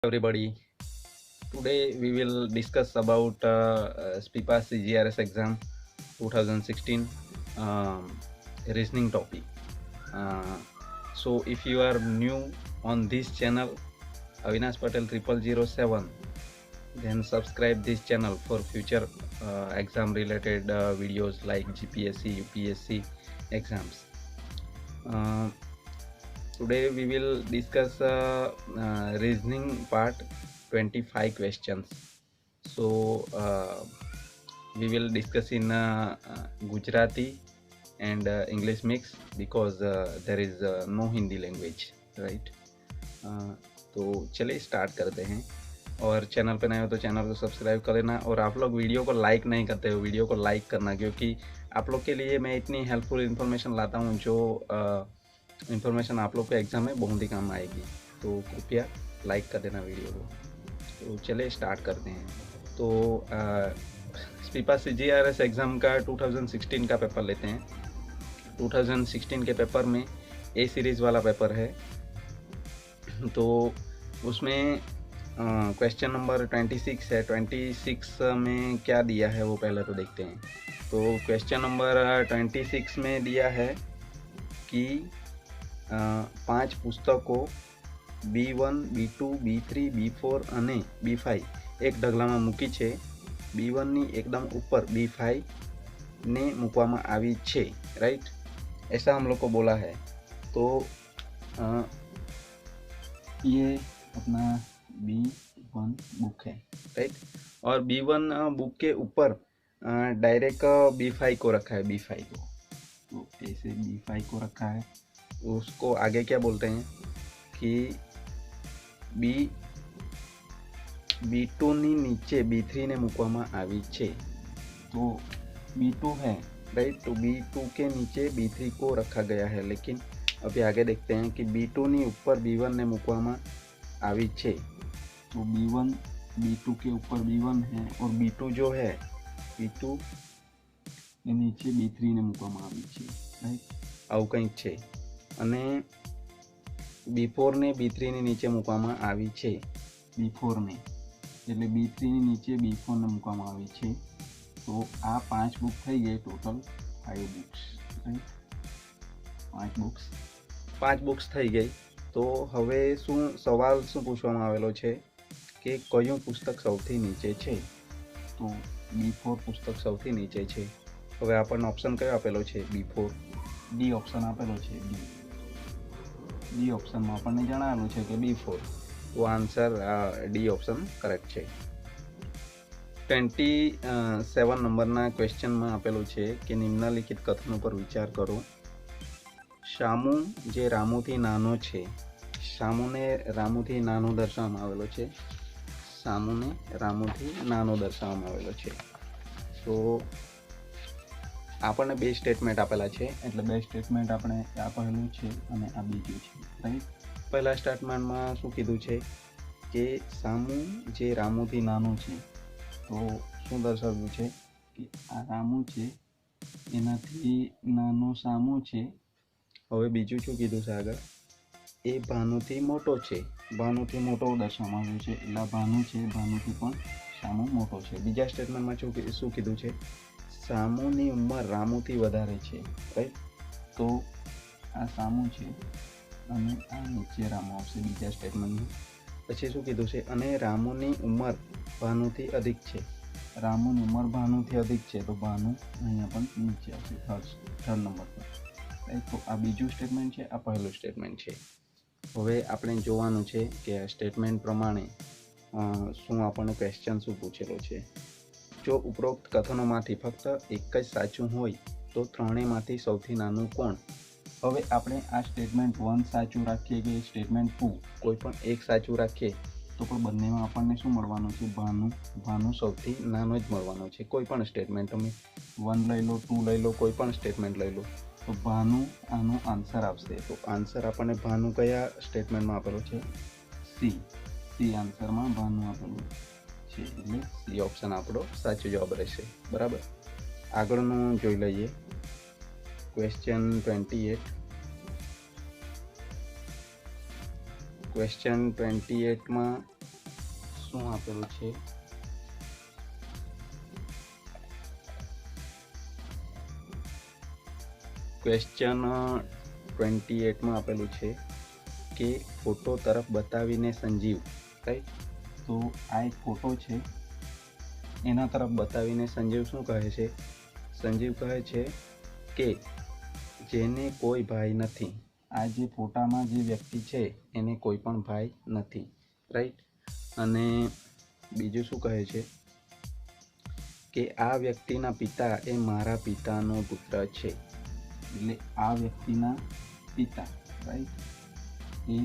Everybody, today we will discuss about SPIPA CGRS exam 2016 um, reasoning topic. Uh, so if you are new on this channel, Avinash Patel 0007, then subscribe this channel for future exam related videos like GPSC, UPSC exams. Uh, Today we will discuss reasoning part, 25 questions. So we will discuss in Gujarati and English mix because there is no Hindi language, right? तो चलिए start करते हैं। और channel पे नए हो तो channel को सब्सक्राइब कर लेना। और आप लोग वीडियो को लाइक नहीं करते हो, वीडियो को लाइक करना, क्योंकि आप लोग के लिए मैं इतनी हेल्पफुल इन्फॉर्मेशन लाता हूँ जो इन्फॉर्मेशन आप लोग के एग्ज़ाम में बहुत ही काम आएगी। तो कृपया लाइक कर देना वीडियो को। तो चलिए स्टार्ट करते हैं। तो स्पीपा CGRS एग्ज़ाम का 2016 का पेपर लेते हैं। 2016 के पेपर में ए सीरीज़ वाला पेपर है। तो उसमें क्वेश्चन नंबर 26 है। 26 में क्या दिया है वो पहले तो देखते हैं। तो क्वेश्चन नंबर 26 में दिया है कि 5 पुस्तकों B1, B2, B3, B4 અને B5 એક ઢગલામાં મૂકી છે। B1 ની એકદમ ऊपर B5 ने મૂકવામાં આવી છે, राइट? ऐसा हम लोग को बोला है। तो ये अपना B1 बुक है, राइट? और B1 बुक के ऊपर डायरेक्ट B5 को रखा है, B5 को। तो ऐसे B5 को रखा है। उसको आगे क्या बोलते हैं कि B2 ની નીચે B3 ने મૂકવામાં આવી છે। तो B2 है, राइट? तो B2 के नीचे B3 को रखा गया है। लेकिन अभी आगे देखते हैं कि B2 ની ऊपर B1 ने મૂકવામાં આવી છે। तो B1 B2 के ऊपर B1 है और B2 जो है B2 के नीचे B3 ने મૂકવામાં આવી છે, રાઈટ? આવું કંઈક છે। અને B4 ને B3 ની નીચે મૂકવામાં આવી છે। B4 ને એટલે B3 ની નીચે B4 ને મૂકવામાં આવી છે। તો આ 5 બુક થઈ ગઈ, ટોટલ 5 બુક્સ, રાઈટ? 5 બુક્સ થઈ ગઈ। તો હવે શું સવાલ શું પૂછવામાં આવેલો છે કે કયું પુસ્તક સૌથી નીચે છે? તો B4 પુસ્તક સૌથી નીચે છે। હવે આપણને ઓપ્શન કયો આપેલો છે? B4, ડી ઓપ્શન આપેલો છે। ડી ઓપ્શનમાં આપણને જણાવેલું છે કે B4। તો આન્સર ડી ઓપ્શન કરેક્ટ છે। 27 નંબરના ક્વેશ્ચનમાં આપેલું છે કે નિમ્નલિખિત કથન ઉપર વિચાર કરો। શામુ જે રામુથી નાનો છે, શામુને રામુથી નાનો દર્શાવવામાં આવેલો છે। શામુને રામુથી નાનો દર્શાવવામાં આવેલો છે। તો આપણને બે સ્ટેટમેન્ટ આપેલા છે, એટલે બે સ્ટેટમેન્ટ આપણે આ પહેલું છે અને આ બીજું છે, રાઈટ? પહેલા સ્ટેટમેન્ટમાં શું કીધું છે કે શામુ જે રામુથી નાનો છે। તો શું દર્શાવ્યું છે કે આ રામુ છે એનાથી નાનો શામુ છે। હવે બીજું શું કીધું છે આગળ? એ ભાનુથી મોટો છે, ભાનુથી મોટો દર્શાવવામાં આવ્યું છે। એટલે ભાનુ છે, ભાનુથી પણ શામુ મોટો છે। બીજા સ્ટેટમેન્ટમાં શું કીધું છે? શામુની ઉંમર રામુથી વધારે છે, રાઈટ? તો આ શામુ છે અને આ નીચે રામુ આવશે બીજા સ્ટેટમેન્ટમાં। પછી શું કીધું છે? અને રામુની ઉંમર ભાનુથી અધિક છે। રામુની ઉંમર ભાનુથી અધિક છે, તો ભાનુ અહીંયા પણ નીચે આવશે થર્ડ નંબર પર, રાઈટ? તો આ બીજું સ્ટેટમેન્ટ છે, આ પહેલું સ્ટેટમેન્ટ છે। હવે આપણે જોવાનું છે કે આ સ્ટેટમેન્ટ પ્રમાણે શું આપણને ક્વેશ્ચન શું પૂછેલો છે। જો ઉપરોક્ત કથનોમાંથી ફક્ત એક જ સાચું હોય તો ત્રણેયમાંથી સૌથી નાનું કોણ? હવે આપણે આ સ્ટેટમેન્ટ 1 સાચું રાખીએ કે સ્ટેટમેન્ટ 2, કોઈ પણ એક સાચું રાખીએ તો પણ બંનેમાં આપણને શું મળવાનું છે? ભાનુ સૌથી નાનો જ મળવાનો છે। કોઈ પણ સ્ટેટમેન્ટ તમે 1 લઈ લો, 2 લઈ લો, કોઈ પણ સ્ટેટમેન્ટ લઈ લો, તો ભાનુ આનો આન્સર આવશે। તો આન્સર આપણને ભાનુ કયા સ્ટેટમેન્ટમાં આપેલો છે? સી આન્સરમાં ભાનુ આપેલું છે, એટલે સી ઓપ્શન આપણો સાચો જવાબ રહેશે, બરાબર? આગળનું જોઈ લઈએ ક્વેશ્ચન 28। ક્વેશ્ચન 28 માં શું આપેલું છે? ક્વેશ્ચન 28 માં આપેલું છે કે ફોટો તરફ બતાવીને સંજીવ, રાઈટ? તો આ એક ફોટો છે, એના તરફ બતાવીને સંજીવ શું કહે છે? સંજીવ કહે છે કે જેને કોઈ ભાઈ નથી. આ જે ફોટામાં જે વ્યક્તિ છે એને કોઈ પણ ભાઈ નથી, રાઈટ? અને બીજું શું કહે છે કે આ વ્યક્તિના પિતા એ મારા પિતાનો પુત્ર છે. એટલે આ વ્યક્તિના પિતા, રાઈટ, એ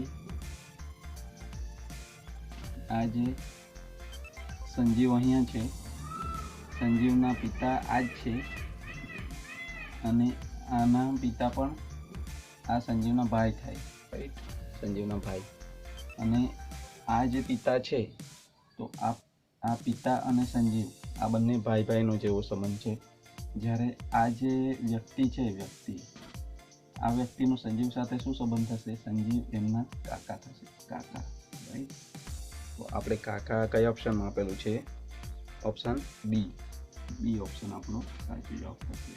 આ જે સંજીવ અહીંયા છે, સંજીવના પિતા આ જ છે, અને આના પિતા પણ આ સંજીવના ભાઈ થાય, રાઈટ? સંજીવના ભાઈ. અને આ જે પિતા છે, તો આ પિતા અને સંજીવ આ બંને ભાઈ ભાઈનો જેવો સંબંધ છે. જ્યારે આ જે વ્યક્તિ છે, આ વ્યક્તિનો સંજીવ સાથે શું સંબંધ થશે? સંજીવ એમના કાકા થશે, કાકા, રાઈટ? તો આપણે કાકા કયા ઓપ્શનમાં આપેલું છે? Option B. બી ઓપ્શન આપણો સાચો જવાબ થશે,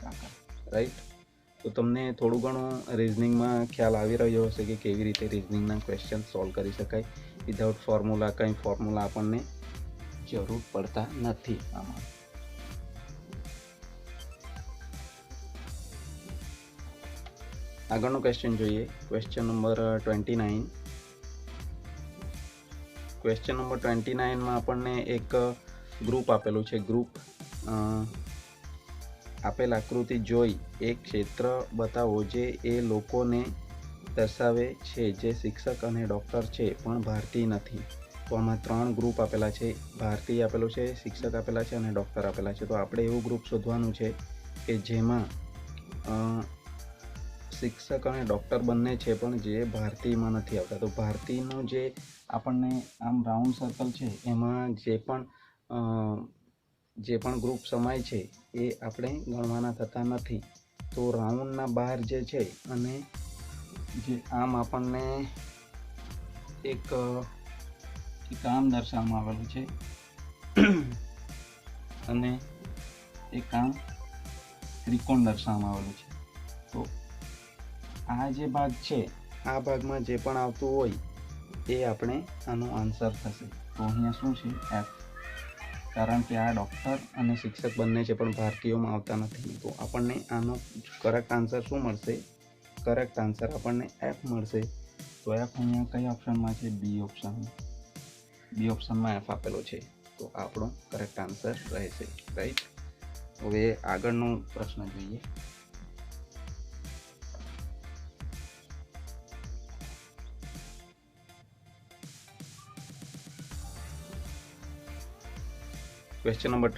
કાકા, રાઈટ? તો તમને થોડું ઘણું રિઝનિંગમાં ખ્યાલ આવી રહ્યો હશે કે કેવી રીતે રિઝનિંગના ક્વેશ્ચન સોલ્વ કરી શકાય વિધાઉટ ફોર્મ્યુલા. કંઈ ફોર્મ્યુલા આપણને જરૂર પડતા નથી આમાં. આગળનો ક્વેશ્ચન જોઈએ. Question number 29. ક્વેશ્ચન નંબર 29માં આપણને એક ગ્રુપ આપેલું છે. ગ્રુપ આપેલ આકૃતિ જોઈ એક ક્ષેત્ર બતાવો જે એ લોકોને દર્શાવે છે જે શિક્ષક અને ડૉક્ટર છે પણ ભારતીય નથી. તો આમાં 3 ગ્રુપ આપેલા છે. ભારતીય આપેલું છે, શિક્ષક આપેલા છે અને ડૉક્ટર આપેલા છે. તો આપણે એવું ગ્રુપ શોધવાનું છે કે જેમાં શિક્ષક અને ડૉક્ટર બંને છે પણ જે ભારતીયમાં નથી આવતા. તો ભારતીયનો જે આપણને આમ રાઉન્ડ સર્કલ છે એમાં જે પણ ગ્રુપ સમાય છે એ આપણે ગણવાના થતા નથી. તો રાઉન્ડના બહાર જે છે અને જે આમ આપણને એક આમ દર્શાવવામાં આવેલું છે અને એક આમ ત્રિકોણ દર્શાવવામાં આવેલું છે. તો આ જે ભાગ છે, આ ભાગમાં જે પણ આવતું હોય એ આપણે આનો આન્સર થશે. તો અહીંયા શું છે? એફ. કારણ કે આ ડૉક્ટર અને શિક્ષક બંને છે પણ ભારતીયોમાં આવતા નથી. તો આપણને આનો કરેક્ટ આન્સર શું મળશે? કરેક્ટ આન્સર આપણને એફ મળશે. તો એફ અહીંયા કયા ઓપ્શનમાં છે? બી ઓપ્શન. બી ઓપ્શનમાં એફ આપેલો છે. તો આપણો કરેક્ટ આન્સર રહેશે, રાઈટ? હવે આગળનો પ્રશ્ન જોઈએ. ક્વેશ્ચન નંબર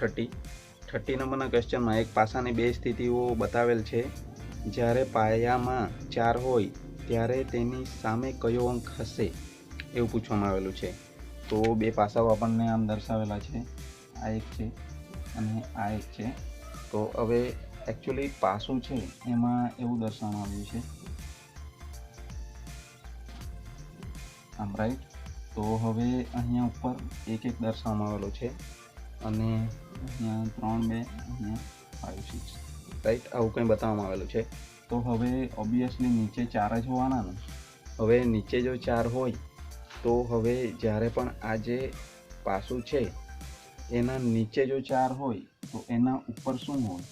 30 નંબરના ક્વેશ્ચનમાં એક પાસાની 2 સ્થિતિઓ બતાવેલ છે. જ્યારે પાયામાં 4 હોય ત્યારે તેની સામે કયો અંક હશે એવું પૂછવામાં આવેલું છે. તો 2 પાસાઓ આપણને આમ દર્શાવેલા છે. આ એક છે અને આ એક છે. તો હવે એકચ્યુઅલી પાસું છે એમાં એવું દર્શાવવામાં આવ્યું છે આમ, રાઈટ? તો હવે અહીંયા ઉપર એક દર્શાવવામાં આવેલો છે અને અહીંયા 3, 2, અહીંયા 5, 6, રાઈટ? આવું કંઈ બતાવવામાં આવેલું છે. તો હવે ઓબ્વિયસલી નીચે 4 જ હોવાના ને. હવે નીચે જો 4 હોય તો હવે જ્યારે પણ આ જે પાસું છે એના નીચે જો 4 હોય તો એના ઉપર શું હોય?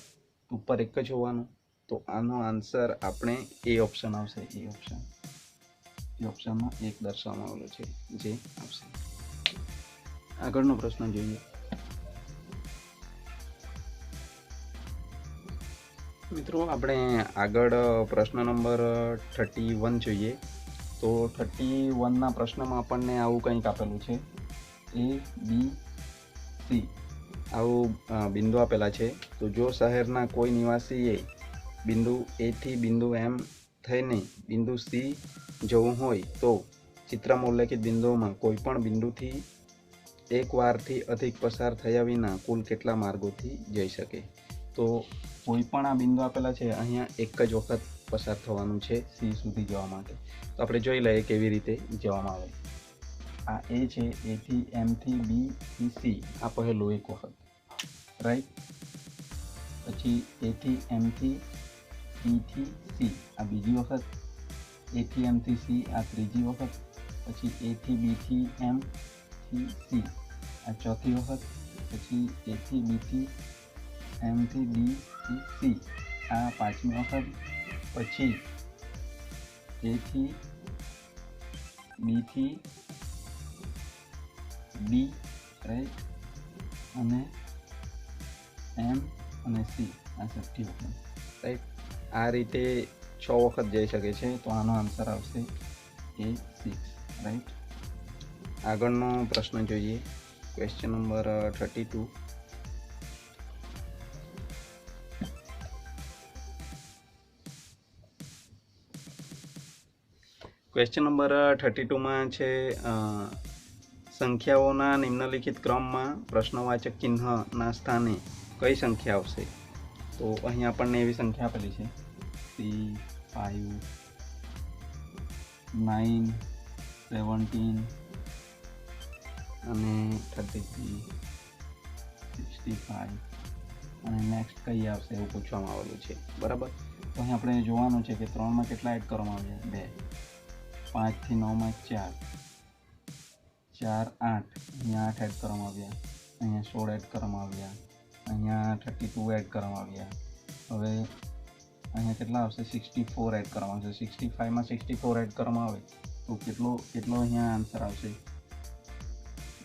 ઉપર એક જ હોવાનું. તો આનો આન્સર આપણે એ ઓપ્શન આવશે. એ ઓપ્શનમાં 1 દર્શાવવામાં આવેલો છે જે આવશે. આગળનો પ્રશ્ન જોઈએ. મિત્રો આપણે આગળ પ્રશ્ન નંબર 31 જોઈએ. તો 31ના પ્રશ્નમાં આપણને આવું કંઈક આપેલું છે. A, B, C આવું બિંદુ આપેલા છે. તો જો શહેરના કોઈ નિવાસીએ બિંદુ A થી બિંદુ M થઈને બિંદુ C જવું હોય તો ચિત્રમાં ઉલ્લેખિત બિંદુઓમાં કોઈ પણ બિંદુથી એક વારથી અધિક પસાર થયા વિના કુલ કેટલા માર્ગોથી જઈ શકે? તો કોઈ પણ આ બિંદુ આપેલા છે, અહીંયા એક જ વખત પસાર થવાનું છે C સુધી જવા માટે. તો આપણે જોઈ લઈએ કેવી રીતે જવામાં આવે. आ ए है ए थी एम थी बी थी सी आ पहलू एक वखत, राइट। पछी ए थी एम थी बी थी सी आ बीजी वखत, ए थी एम थी सी आ त्रीजी वखत, पछी ए थी बी थी एम थी सी आ चौथी वखत, पछी ए थी बी थी एम थी बी थी सी आ पांचमी वखत, पछी ए थी बी थी बी, राइट, अने एम अने सी आ छठी वखत, राइट। आ रीते 6 वखत जई शके छे, तो आनो आंसर आवशे A6, राइट। आगळनो प्रश्न जोईए, क्वेश्चन नंबर 32। क्वेश्चन नंबर 32 में छे संख्याओना निम्नलिखित क्रम में प्रश्नवाचक चिन्हना स्थाने कई संख्या आवशे। तो अहीं आपणने एवी संख्या आपेली छे 3, 5, 9, 17 અને 33, 65 અને નેક્સ્ટ કઈ આવશે એવું પૂછવામાં આવેલું છે, બરાબર। તો અહીં આપણે જોવાનું છે કે 3 માં કેટલા એડ કરવામાં આવ્યા, 2, 5 થી 9 માં 4, 4, 8, અહીંયા 8 એડ કરવામાં આવ્યા, અહીંયા 16 એડ કરવામાં આવ્યા, અહીંયા 32 એડ કરવામાં આવ્યા। હવે અહીંયા કેટલા આવશે, 64 એડ કરવામાં આવશે। 65 માં 64 એડ કરવામાં આવે તો કેટલો અહીંયા આન્સર આવશે,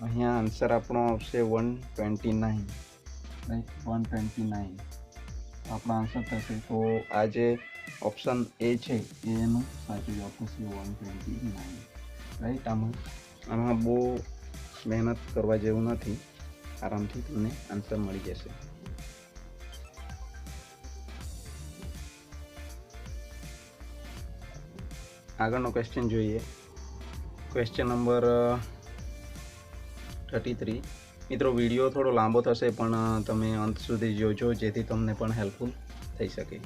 અહીંયા આન્સર આપણો આવશે 129, રાइट, 129 આપણો આન્સર થશે। તો આ જે ઓપ્શન એ છે એનું સાચું જવાબ થશે 129, રાइट। આમાં બહુ મહેનત કરવા જેવું નથી, આરામથી તમને આન્સર મળી જશે। આગળનો ક્વેશ્ચન જોઈએ, ક્વેશ્ચન નંબર 33। મિત્રો વિડીયો થોડો લાંબો થશે પણ તમે અંત સુધી જોજો જેથી તમને પણ હેલ્પફુલ થઈ શકે।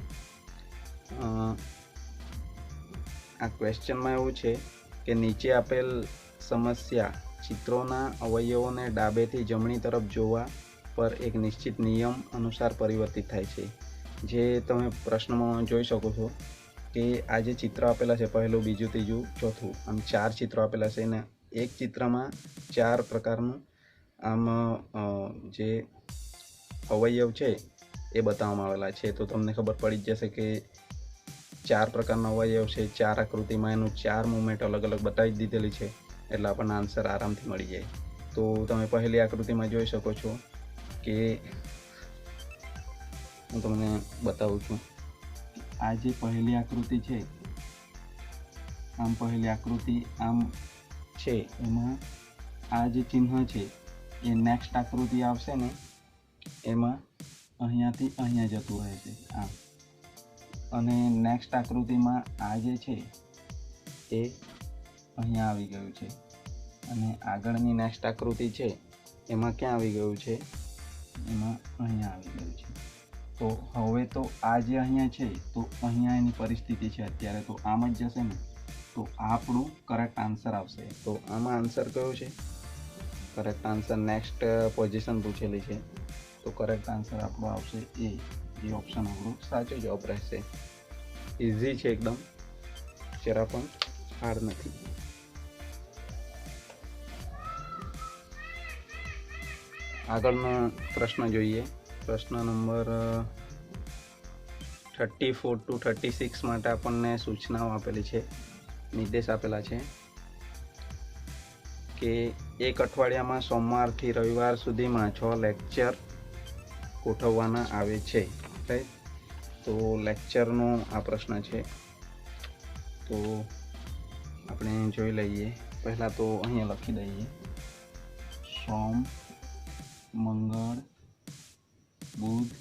આ ક્વેશ્ચનમાં એવું છે કે નીચે આપેલ સમસ્યા ચિત્રોના અવયવોને ડાબેથી જમણી તરફ જોવા પર એક નિશ્ચિત નિયમ અનુસાર પરિવર્તિત થાય છે। જે તમે પ્રશ્નમાં જોઈ શકો છો કે આ જે ચિત્ર આપેલા છે પહેલું, બીજું, ત્રીજું, ચોથું, આમ 4 ચિત્રો આપેલા છે અને એક ચિત્રમાં 4 પ્રકારનું આમ જે અવયવ છે એ બતાવવામાં આવેલા છે। તો તમને ખબર પડી જ જશે કે 4 પ્રકારના અવયવ છે, 4 આકૃતિમાં એનું 4 મૂવમેન્ટ અલગ અલગ બતાવી દીધેલી છે, એટલે આપણને આન્સર આરામથી મળી જાય। તો તમે પહેલી આકૃતિમાં જોઈ શકો છો કે હું તમને બતાવું છું, આ જે પહેલી આકૃતિ છે, આમ પહેલી આકૃતિ આમ છે, એમાં આ જે ચિહ્ન છે એ નેક્સ્ટ આકૃતિ આવશે ને એમાં અહીંયાથી અહીંયા જતું રહેશે આમ, અને નેક્સ્ટ આકૃતિમાં આ જે છે એ અહીંયા આવી ગયું છે, અને આગળની નેક્સ્ટ આકૃતિ છે એમાં ક્યાં આવી ગયું છે, એમાં અહીંયા આવી ગયું છે। તો હવે તો આ જે અહીંયા છે તો અહીંયા એની પરિસ્થિતિ છે અત્યારે, તો આમ જ જશે ને, તો આપણું કરેક્ટ આન્સર આવશે। તો આમાં આન્સર કયો છે, કરેક્ટ આન્સર નેક્સ્ટ પોઝિશન પૂછેલી છે, તો કરેક્ટ આન્સર આપણો આવશે એ, જે ઓપ્શન આપણો સાચો જવાબ રહેશે। ઇઝી છે એકદમ, જરા પણ હાર્ડ નથી। આગળનો પ્રશ્ન જોઈએ, પ્રશ્ન નંબર 34 to 36 માટે આપણને સૂચનાઓ આપેલી છે, નિર્દેશ આપેલા છે કે એક અઠવાડિયામાં સોમવારથી રવિવાર સુધીમાં 6 લેક્ચર ગોઠવવાના આવે છે, રાઈટ। તો લેક્ચરનો આ પ્રશ્ન છે, તો આપણે જોઈ લઈએ। પહેલાં તો અહીંયા લખી દઈએ સોમ, મંગળ, બુધ,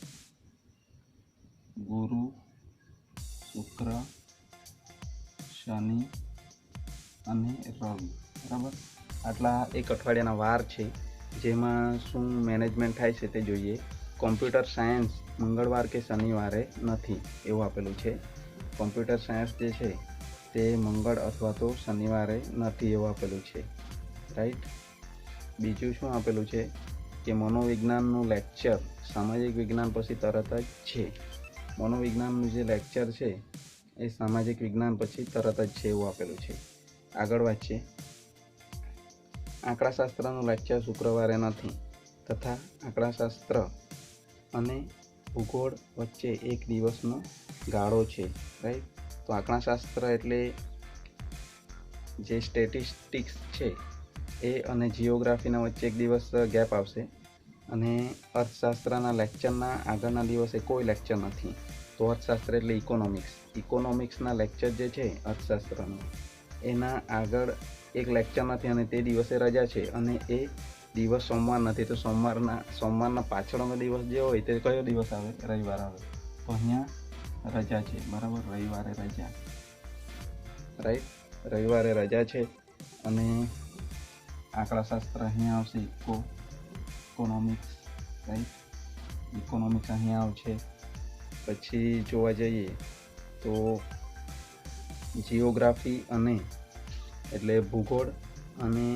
ગુરુ, શુક્ર, શનિ અને રવિ, બરાબર। આટલા એક અઠવાડિયાના વાર છે, જેમાં શું મેનેજમેન્ટ થાય છે તે જોઈએ। કોમ્પ્યુટર સાયન્સ મંગળવાર કે શનિવારે નથી એવું આપેલું છે। કોમ્પ્યુટર સાયન્સ જે છે તે મંગળ અથવા તો શનિવારે નથી એવું આપેલું છે, રાઈટ. બીજું શું આપેલું છે કે મનોવિજ્ઞાનનું લેક્ચર સામાજિક વિજ્ઞાન પછી તરત જ છે. મનોવિજ્ઞાનનું જે લેક્ચર છે એ સામાજિક વિજ્ઞાન પછી તરત જ છે એવું આપેલું છે. આગળ વાંચીએ. આંકડાશાસ્ત્રનું લેક્ચર શુક્રવારે નથી તથા આંકડાશાસ્ત્ર અને ભૂગોળ વચ્ચે એક દિવસનો ગાળો છે. રાઈટ. તો આંકડાશાસ્ત્ર એટલે જે સ્ટેટિસ્ટિક્સ છે એ અને જિયોગ્રાફીના વચ્ચે એક દિવસ ગેપ આવશે અને અર્થશાસ્ત્રના લેક્ચરના આગળના દિવસે કોઈ લેક્ચર નથી. તો અર્થશાસ્ત્ર એટલે ઇકોનોમિક્સના લેક્ચર જે છે અર્થશાસ્ત્રનો એના આગળ એક લેક્ચર નથી અને તે દિવસે રજા છે અને એ દિવસ સોમવાર નથી. તો સોમવારના પાછળનો દિવસ જે હોય તે કયો દિવસ આવે? રવિવાર આવે. તો અહીંયા રજા છે. બરાબર. રવિવારે રજા. રાઈટ. રવિવારે રજા છે અને આંકડાશાસ્ત્ર અહીંયા આવશે. ઇકોનોમિક્સ. રાઈટ. ઇકોનોમિક્સ અહીંયા આવશે. પછી જોવા જઈએ તો જિયોગ્રાફી અને એટલે ભૂગોળ અને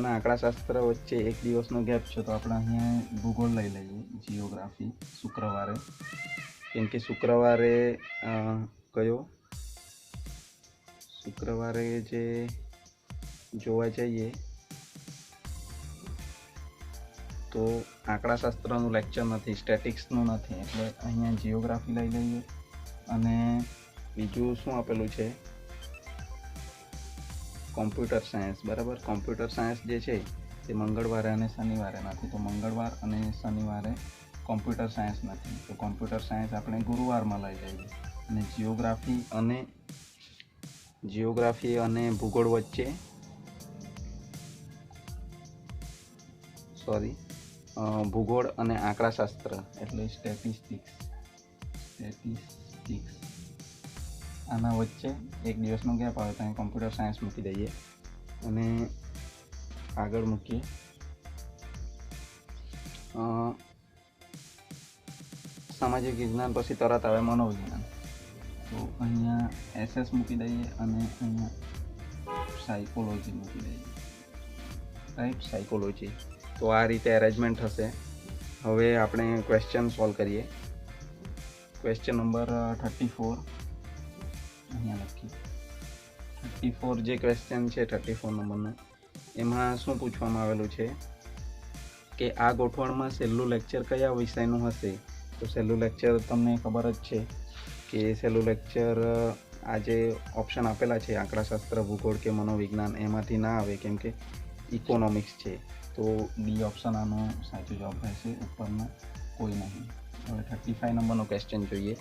આંકડાશાસ્ત્ર વચ્ચે એક દિવસનો ગેપ છે. તો આપણે અહીંયા ભૂગોળ લઈ લઈએ. જિયોગ્રાફી શુક્રવારે, કેમ કે શુક્રવારે શુક્રવારે જે જોવા જઈએ તો આંકડાશાસ્ત્રનું લેક્ચર નથી, સ્ટેટિક્સનું નથી, એટલે અહીંયા જિયોગ્રાફી લઈ લઈએ. અને બીજું શું આપેલું છે? Computer science. બરાબર. કોમ્પ્યુટર સાયન્સ જે છે તે મંગળવારે અને શનિવારે નથી. તો મંગળવાર અને શનિવારે કોમ્પ્યુટર સાયન્સ નથી. તો કોમ્પ્યુટર સાયન્સ આપણે ગુરુવારમાં લઈ લઈએ. અને જિયોગ્રાફી અને ભૂગોળ વચ્ચે ભૂગોળ અને આંકડાશાસ્ત્ર એટલે સ્ટેટિસ્ટિક્સ આના વચ્ચે એક દિવસનો ગેપ આવે તો અહીં કોમ્પ્યુટર સાયન્સ મૂકી દઈએ અને આગળ મૂકીએ. સામાજિક વિજ્ઞાન પછી તરત આવે મનોવિજ્ઞાન. તો અહીંયા SS મૂકી દઈએ અને અહીંયા સાયકોલોજી મૂકી દઈએ. રાઈટ. સાયકોલોજી. તો આ રીતે અરેન્જમેન્ટ હશે. હવે આપણે ક્વેશ્ચન સોલ્વ કરીએ. ક્વેશ્ચન નંબર 34 અહીંયા લખીએ. 34 જે ક્વેશ્ચન છે 34 નંબરનો, એમાં શું પૂછવામાં આવેલું છે કે આ ગોઠવણમાં છેલ્લું લેક્ચર કયા વિષયનું હશે? તો છેલ્લું લેક્ચર તમને ખબર જ છે કે છેલ્લું લેક્ચર આ જે ઓપ્શન આપેલા છે આંકડાશાસ્ત્ર, ભૂગોળ કે મનોવિજ્ઞાન એમાંથી ના આવે કેમ કે ઇકોનોમિક્સ છે. તો ડી ઓપ્શન આનો સાચો જવાબ રહેશે, ઉપરમાં કોઈ નહીં. હવે 35 નંબરનો ક્વેશ્ચન જોઈએ.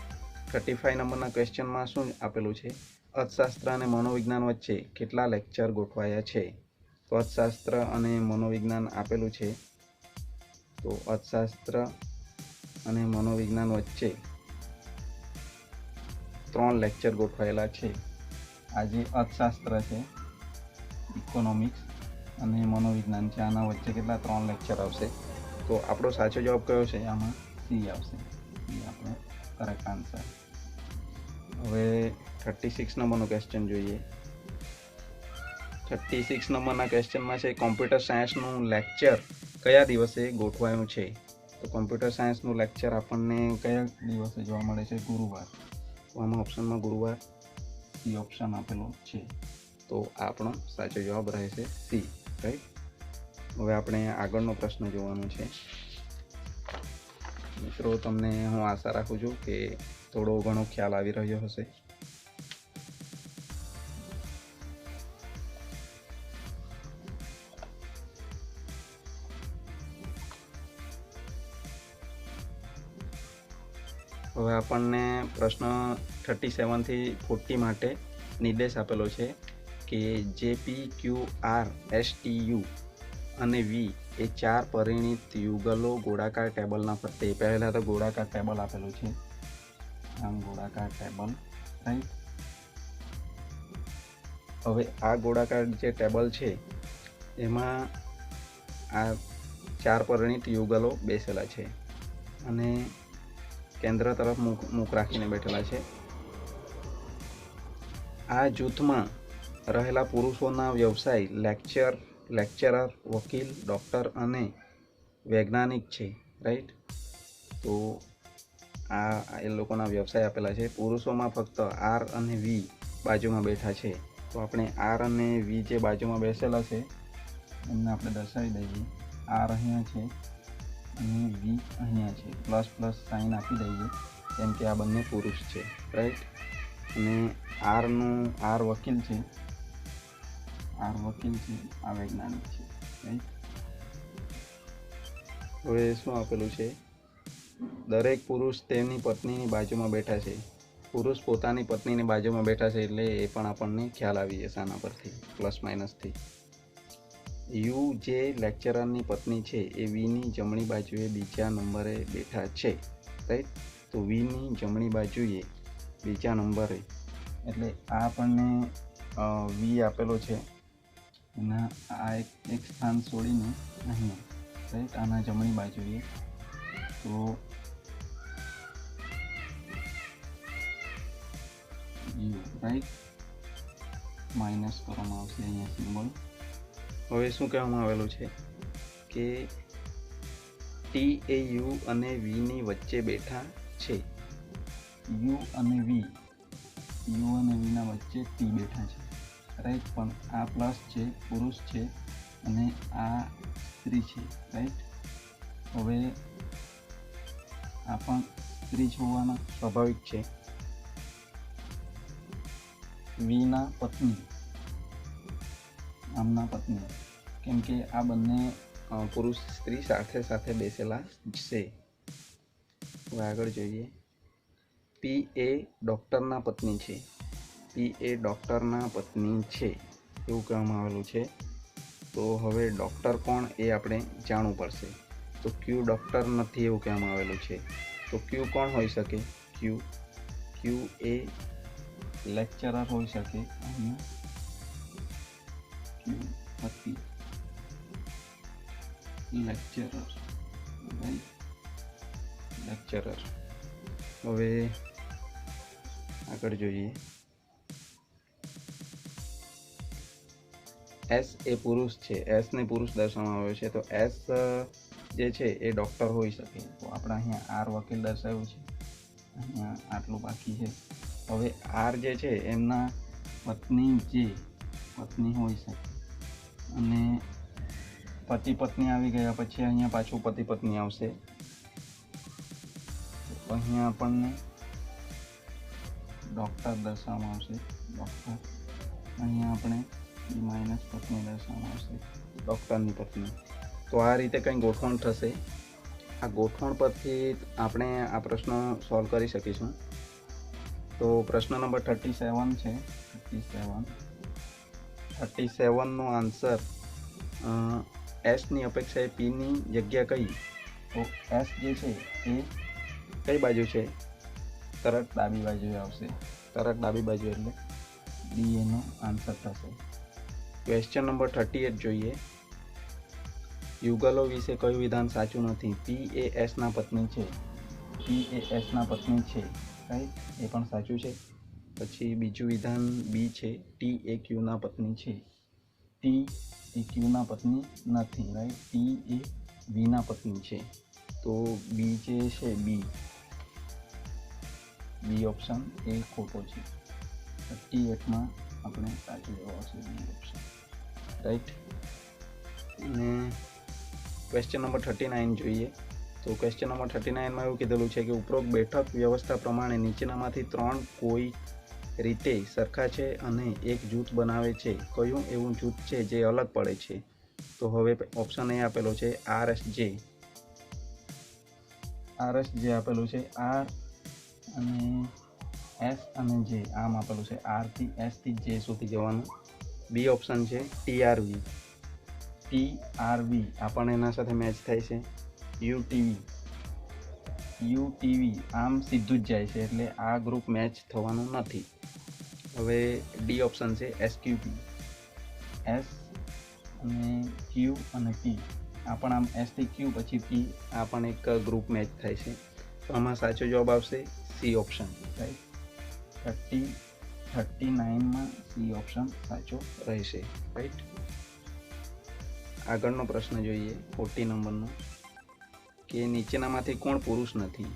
35 નંબરના ક્વેશ્ચનમાં શું આપેલું છે? અર્થશાસ્ત્ર અને મનોવિજ્ઞાન વચ્ચે કેટલા લેક્ચર ગોઠવાયા છે? તો અર્થશાસ્ત્ર અને મનોવિજ્ઞાન આપેલું છે. તો અર્થશાસ્ત્ર અને મનોવિજ્ઞાન વચ્ચે 3 લેક્ચર ગોઠવાયેલા છે. આ જે અર્થશાસ્ત્ર છે, ઇકોનોમિક્સ અને મનોવિજ્ઞાન છે, આના વચ્ચે કેટલા 3 લેક્ચર આવશે? તો આપણો સાચો જવાબ કયો છે? આમાં સી આવશે. સી આપણો કરેક્ટ આન્સર. હવે 36 નંબરનો ક્વેશ્ચન જોઈએ. 36 નંબરના ક્વેશ્ચનમાં છે કોમ્પ્યુટર સાયન્સનું લેક્ચર કયા દિવસે ગોઠવાયું છે? તો કોમ્પ્યુટર સાયન્સનું લેક્ચર આપણને કયા દિવસે જોવા મળે છે? ગુરુવાર. તો આમાં ઓપ્શનમાં ગુરુવાર સી ઓપ્શન આપેલો છે. તો આપણો સાચો જવાબ રહેશે સી. રાઈટ. હવે આપણે આગળનો પ્રશ્ન જોવાનો છે. મિત્રો, તમને હું આશા રાખું છું કે થોડો ઘણો ખ્યાલ આવી રહ્યો હશે. હવે આપણને પ્રશ્ન 37 થી 40 માટે નિર્દેશ આપેલો છે કે JPQRSTU અને V એ 4 પરિણીત યુગલો ગોળાકાર ટેબલના ફરતે. પહેલાં તો ગોળાકાર ટેબલ આપેલું છે, આમ ગોળાકાર ટેબલ. રાઈટ. હવે આ ગોળાકાર જે ટેબલ છે એમાં આ 4 પરિણીત યુગલો બેસેલા છે અને કેન્દ્ર તરફ મુખ રાખીને બેઠેલા છે. આ જૂથમાં રહેલા પુરુષોના વ્યવસાય લેક્ચરર, વકીલ, ડૉક્ટર અને વૈજ્ઞાનિક છે, રાઈટ. તો આ એ લોકોના વ્યવસાય આપેલા છે. પુરુષોમાં ફક્ત આર અને વી બાજુમાં બેઠા છે. તો આપણે આર અને વી જે બાજુમાં બેસેલા છે એમને આપણે દર્શાવી દઈએ. આર અહીંયા છે અને વી અહીંયા છે. પ્લસ પ્લસ સાઇન આપી દઈએ કેમ કે આ બંને પુરુષ છે, રાઈટ. અને આર વકીલ છે, આ વૈજ્ઞાનિક છે, રાઈટ. હવે શું આપેલું છે? દરેક પુરુષ તેમની પત્નીની બાજુમાં બેઠા છે. પુરુષ પોતાની પત્નીની બાજુમાં બેઠા છે એટલે એ પણ આપણને ખ્યાલ આવી જશે આના પરથી, પ્લસ માઇનસથી. યુ જે લેક્ચરરની પત્ની છે એ વીની જમણી બાજુએ બીજા નંબરે બેઠા છે, રાઈટ. તો વીની જમણી બાજુએ બીજા નંબરે એટલે આ આપણને વી આપેલો છે એના આ એક સ્થાન છોડીને અહીંયા, રાઈટ, આના જમણી બાજુએ. તો યુ, રાઈટ, માઇનસ કરવામાં આવશે અહીંયા સિમ્બોલ. હવે શું કહેવામાં આવેલું છે કે ટી એ યુ અને વીની વચ્ચે બેઠા છે. યુ અને વીના વચ્ચે ટી બેઠા છે, રાઈટ. પણ આ પ્લસ છે, પુરુષ છે, અને આ સ્ત્રી છે, રાઈટ. હવે આ પણ સ્ત્રી હોવાના સ્વાભાવિક છે. વીના પત્ની, આમના પત્ની, કેમ કે આ બંને પુરુષ સ્ત્રી સાથે સાથે બેસેલા છે. હવે આગળ જોઈએ. પી એ ડૉક્ટરના પત્ની છે. એવું કહેવામાં આવેલું છે. તો હવે ડૉક્ટર કોણ એ આપણે જાણવું પડશે. તો ક્યુ ડૉક્ટર નથી એવું કહેવામાં આવેલું છે. તો ક્યુ કોણ હોઈ શકે? ક્યુ એ લેક્ચરર હોઈ શકે. અહીંયા ક્યુ હતી લેક્ચરર. હવે આગળ જોઈએ. એસ એ પુરુષ છે. એસને પુરુષ દર્શાવવામાં આવ્યો છે. તો એસ જે છે એ ડૉક્ટર હોઈ શકે. તો આપણે અહીંયા આર વકીલ દર્શાવ્યું છે. અહીંયા આટલું બાકી છે. હવે આર જે છે એમના પત્ની હોઈ શકે. અને પતિ પત્ની આવી ગયા પછી અહીંયા પાછું પતિ પત્ની આવશે. તો અહીંયા આપણને ડૉક્ટર દર્શાવવામાં આવશે. ડૉક્ટર. અહીંયા આપણે માઇનસ પત્ની દર્શાવવામાં આવશે, ડૉક્ટરની પત્ની. તો આ રીતે કંઈ ગોઠવણ થશે. આ ગોઠવણ પરથી આપણે આ પ્રશ્ન સોલ્વ કરી શકીશું. તો પ્રશ્ન નંબર 37 છે. 37નો આન્સર એસની અપેક્ષાએ પીની જગ્યા કઈ? તો એસ જે છે એ કઈ બાજુ છે? તરત ડાબી બાજુએ આવશે. તરત ડાબી બાજુ એટલે ડી એનો આન્સર થશે. ક્વેશ્ચન નંબર 38 જોઈએ. યુગલો વિશે કયું વિધાન સાચું નથી? પી એ એસના પત્ની છે. રાઈટ, એ પણ સાચું છે. પછી બીજું વિધાન બી છે. ટી એ ક્યુના પત્ની છે. ટી એ ક્યુના પત્ની નથી, રાઈટ. ટી એ વીના પત્ની છે. તો બી જે છે બી ઓપ્શન એ ખોટો છે. 38માં આપણે સાચું જવાબ આવશે બી ઓપ્શન, રાઈટ. અને ક્વેશ્ચન નંબર 39 જોઈએ. તો ક્વેશ્ચન નંબર 39માં એવું કીધેલું છે કે ઉપરોક્ત બેઠક વ્યવસ્થા પ્રમાણે નીચેનામાંથી 3 કોઈ રીતે સરખા છે અને એક જૂથ બનાવે છે. કયું એવું જૂથ છે જે અલગ પડે છે? તો હવે ઓપ્શન એ આપેલો છે RSJ આપેલું છે. આર અને એસ અને જે આમ આપેલું છે. આર થી એસ થી જે સુધી જવાનું. બી ઓપ્શન છે TRV આપણને એના સાથે મેચ થાય છે. UTV આમ સીધું જ જાય છે એટલે આ ગ્રુપ મેચ થવાનું નથી. હવે ડી ઓપ્શન છે SQP. એસ અને ક્યુ અને પી આ પણ આમ એસ થી ક્યુ પછી પી આ પણ એક ગ્રુપ મેચ થાય છે. તો આમાં સાચો જવાબ આવશે સી ઓપ્શન, રાઈટ. 39 માં સી ઓપ્શન સાચો રહેશે, રાઈટ. આગળનો પ્રશ્ન જોઈએ 40 નંબરનો, કે નીચેનામાંથી કોણ પુરુષ નથી?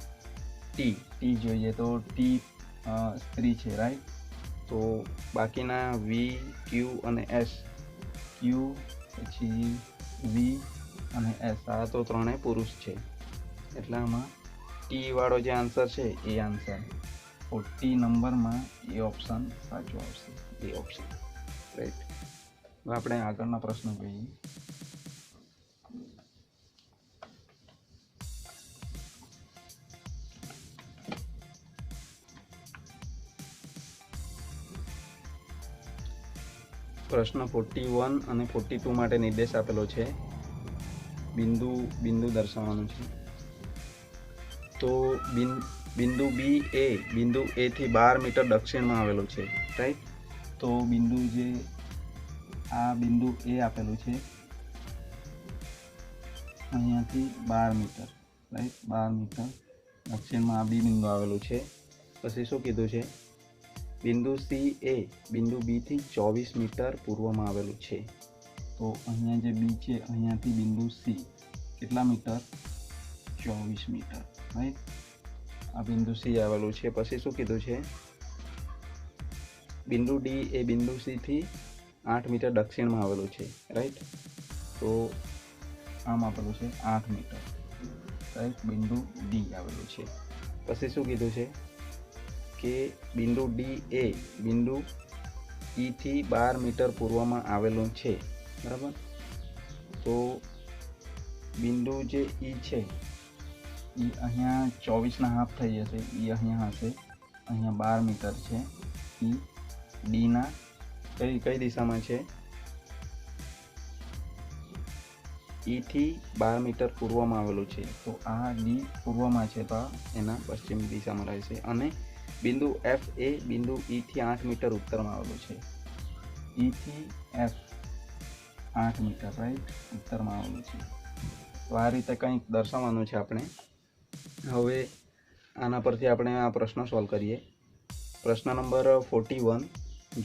ટી જોઈએ તો ટી સ્ત્રી છે, રાઈટ. તો બાકીના વી, ક્યુ અને એસ, ક્યુ પછી વી અને એસ, આ તો ત્રણેય પુરુષ છે. એટલે આમાં ટી વાળો જે આન્સર છે એ આન્સર 40 નંબરમાં એ ઓપ્શન સાચો આવશે, એ ઓપ્શન, રાઈટ. હવે આપણે આગળના પ્રશ્ન જોઈએ. પ્રશ્ન 41 અને 42 માટે નિર્દેશ આપેલો છે. બિંદુ દર્શાવવાનું છે. તો બિંદુ બી એ બિંદુ એ થી 12 મીટર દક્ષિણમાં આવેલું છે, રાઈટ. તો બિંદુ જે આ બિંદુ એ આપેલું છે અહીંયાથી 12 મીટર, રાઈટ, 12 મીટર દક્ષિણમાં આ બી બિંદુ આવેલું છે. પછી શું કીધું છે? બિંદુ સી એ બિંદુ બી થી 24 મીટર પૂર્વમાં આવેલું છે. તો અહીંયા જે બી છે અહીંયાથી બિંદુ સી કેટલા મીટર? 24 metre, right. આ બિંદુ સી આવેલું છે. પછી શું કીધું છે? બિંદુ ડી એ બિંદુ સી થી 8 મીટર દક્ષિણમાં આવેલું છે, રાઈટ. તો આમ આપેલું છે 8 મીટર, રાઈટ. બિંદુ ડી આવેલું છે. પછી શું કીધું છે? કે બિંદુ ડી એ બિંદુ ઈ થી 12 મીટર પૂર્વમાં આવેલું છે, બરાબર. તો બિંદુ જે ઈ છે એ અહીંયા 24.5 થઈ જશે, એ અહીંયા હશે, અહીંયા 12 મીટર છે. ઈ ડીના કઈ દિશામાં છે? ઈ થી 12 મીટર પૂર્વમાં આવેલું છે. તો આ ડી પૂર્વમાં છે, તો એના પશ્ચિમ દિશામાં રહેશે. અને બિંદુ એફ એ બિંદુ ઈ થી 8 મીટર ઉત્તરમાં આવેલું છે. ઈ થી એફ 8 મીટર, રાઈટ, ઉત્તરમાં આવેલું છે. તો આ રીતે કંઈક દર્શાવવાનું છે આપણે. હવે આના પરથી આપણે આ પ્રશ્ન સોલ્વ કરીએ. પ્રશ્ન નંબર 41,